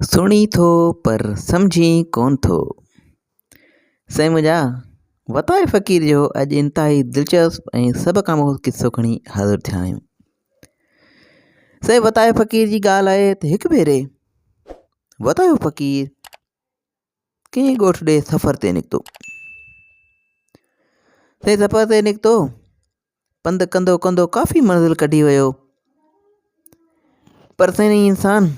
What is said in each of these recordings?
सुणी थो पर सम्झी कोन थो। साईं मुंहिंजा वताये फ़क़ीर जो अॼु इंतिहाई दिलचस्प ऐं सभ खां मुख्य किस्सो खणी हाज़िर थिया आहियूं। साईं वताये फ़क़ीर जी ॻाल्हि आहे त हिकु भेरे वतायो फ़क़ीर कंहिं ॻोठ ॾे सफ़र ते निकितो। साईं सफ़र ते निकितो, पंधु कंदो कंदो काफ़ी मंज़िल कढी वियो, पर साईं इंसान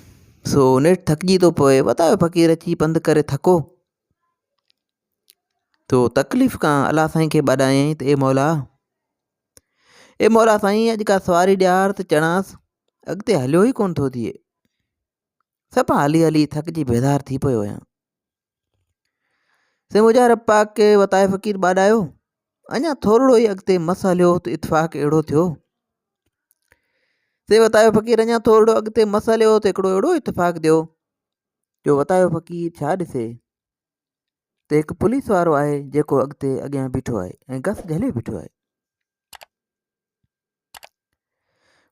सो नेठि थकिजी थो पए। वतायो फ़क़ीर अची पंधु करे थको तो तकलीफ़ खां अलाह साईं खे ॿाॾायईं त ए मौला साईं अॼु का सवारी ॾियार त चढ़ांसि, अॻिते हलियो ई कोन थो थिए। सफ़ा हली हली थकिजी बेज़ार थी पियो आहियां। साईं मुंहिंजा रब पाक खे वताये फ़क़ीर ॿाॾायो, अञा थोरो ई अॻिते मस हलियो त इतफ़ाक़ अहिड़ो थियो। साईं वतायो फ़क़ीर अञा थोरो अॻिते मस हलियो त हिकिड़ो अहिड़ो इतफ़ाक़ थियो जो वतायो फ़क़ीर छा ॾिसे त हिकु पुलिस वारो आहे जेको अॻियां बीठो आहे ऐं गस झले बीठो आहे।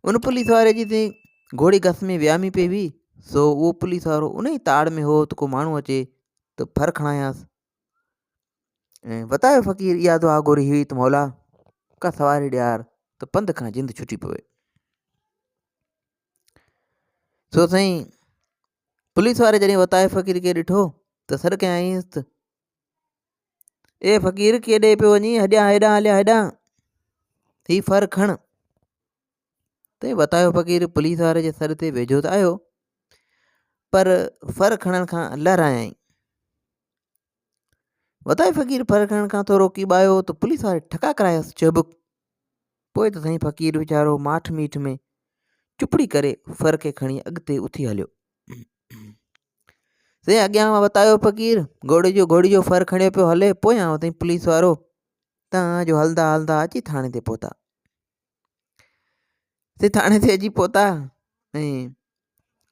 उन पुलिस वारे जी साईं घोड़ी गस में वियामी पई हुई, सो उहो पुलिस वारो उन ई ताड़ में हो त को माण्हू अचे त फर खणायांसि। ऐं वतायो फ़क़ीर इहा दुआ घुरी हुई त मौला का सवारी ॾियार त पंध खां जिंद छुटी पवे। सो साईं पुलिस वारे जॾहिं वताये फ़क़ीर खे ॾिठो त सॾ कयईंसि त ए फ़क़ीर केॾे पियो वञी, हेॾां हलिया हेॾां, ही फर खण। त वतायो फ़क़ीर पुलिस वारे जे सर ते वेझो त आयो, पर फर खणण खां लहरायईं। वताये फ़क़ीर फर खणण खां थोरो कीॿायो त पुलिस वारे ठका करायसि चुबुक। पोइ त साईं फ़क़ीर वीचारो माठ मीठ में चुपड़ी करे फर खे खणी अॻिते उथी हलियो। साईं अॻियां वतायो फ़क़ीर घोड़ी जो फर खणियो पियो हले, पोयां साईं पुलिस वारो तव्हांजो हलंदा हलंदा अची थाणे ते पहुता। साईं थाणे ते अची पहुता ऐं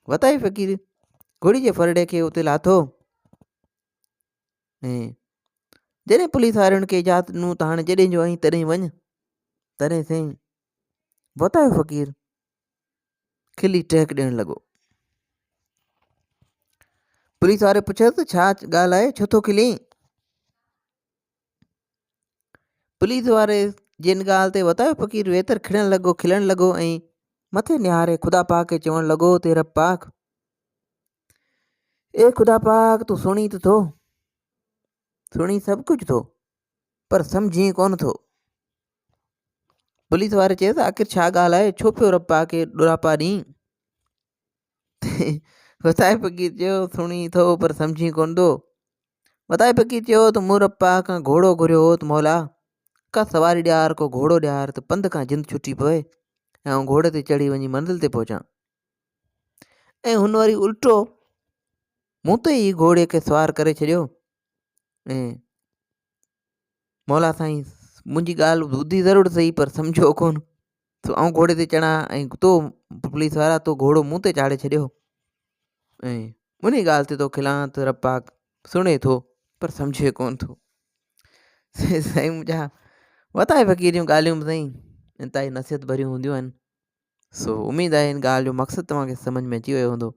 वताये फ़क़ीर घोड़ी जे फरड़े खे उते लाथो ऐं जॾहिं पुलिस वारनि खे इजाज़त ॾिनो त हाणे जॾहिं जो आई तॾहिं वञ, तॾहिं साईं वतायो फ़क़ीर खिली टहक ॾियणु लॻो। पुलिस वारे पुछियसि छा ॻाल्हि आहे, छो थो खिली? पुलिस वारे जिन ॻाल्हि ते वतायो फ़क़ीर वेतर खिलणु लॻो ऐं मथे निहारे ख़ुदा पाक खे चवणु लॻो ते रब पाक, ए ख़ुदा पाक तूं सुणी त थो, सुणी सभु कुझु थो, पर सम्झी कोन थो। पुलिस वारे चयसि आख़िर छा ॻाल्हि आहे, छो पियो रब पाक खे ॾुरापा ॾीं? वताये फ़क़ीर चयो सुणी थो पर सम्झी कोन थो। वताये फ़क़ीर चयो त मूं रब पाक खां घोड़ो घुरियो हो त मौला का सवारी ॾियार, को घोड़ो ॾियार त पंध खां जिंद छुटी पवे ऐं घोड़े ते चढ़ी वञी मंज़िल ते पहुचां। ऐं हुन वरी उल्टो मूं ते ई घोड़े खे सवार करे छॾियो ऐं मौला साईं मुंहिंजी ॻाल्हि ॿुधी ज़रूरु सही पर सम्झो कोन, तो आउं घोड़े ते चढ़ां ऐं तो पुलिस वारा तो घोड़ो मूं ते चाढ़े छॾियो ऐं उन ॻाल्हि ते तो खिलां त रब पाक सुणे थो पर सम्झे कोन थो। साईं मुंहिंजा वताये फ़क़ीर जूं ॻाल्हियूं साईं इंतिहाई नसीहत भरियूं हूंदियूं आहिनि। सो उमेदु आहे इन ॻाल्हि जो मक़सदु तव्हांखे सम्झ में अची वियो हूंदो।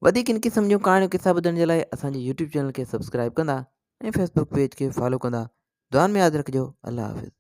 वधीक इन क़िस्म जूं कहाणियूं किस्सा ॿुधण जे लाइ असांजे यूट्यूब चैनल खे सब्सक्राइब कंदा ऐं फेसबुक पेज खे फॉलो कंदा। दुआनि में यादि रखिजो। अल्लाह हाफ़िज़।